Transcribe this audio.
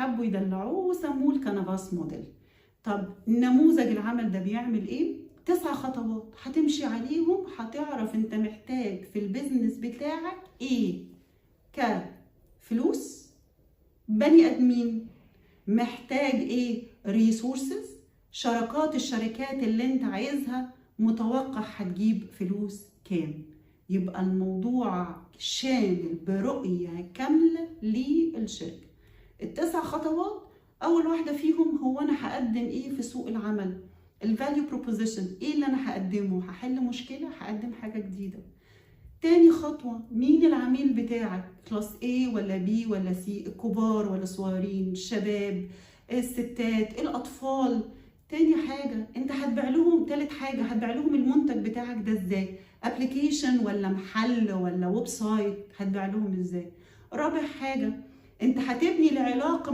حبوا يدلعوه وسموه الكنفاس موديل. طب نموذج العمل ده بيعمل ايه؟ 9 خطوات هتمشي عليهم، هتعرف انت محتاج في البيزنس بتاعك ايه كفلوس، بني ادمين، محتاج ايه ريسورسز، شراكات الشركات اللي انت عايزها، متوقع هتجيب فلوس كام. يبقى الموضوع شامل برؤية كاملة للشركة. ال9 خطوات، اول واحدة فيهم هو انا هقدم ايه في سوق العمل، الفاليو بروبوزيشن، ايه اللي انا هقدمه، هحل مشكلة، هقدم حاجة جديدة. تاني خطوة، مين العميل بتاعك، كلاس A ولا B ولا C، الكبار ولا صغيرين، الشباب، الستات، الأطفال. تاني حاجة انت هتبيع لهم، تالت حاجة هتبيع لهم المنتج بتاعك ده ازاي، ابلكيشن ولا محل ولا ويب سايت، هتبيع لهم ازاي. رابع حاجة انت هتبني العلاقة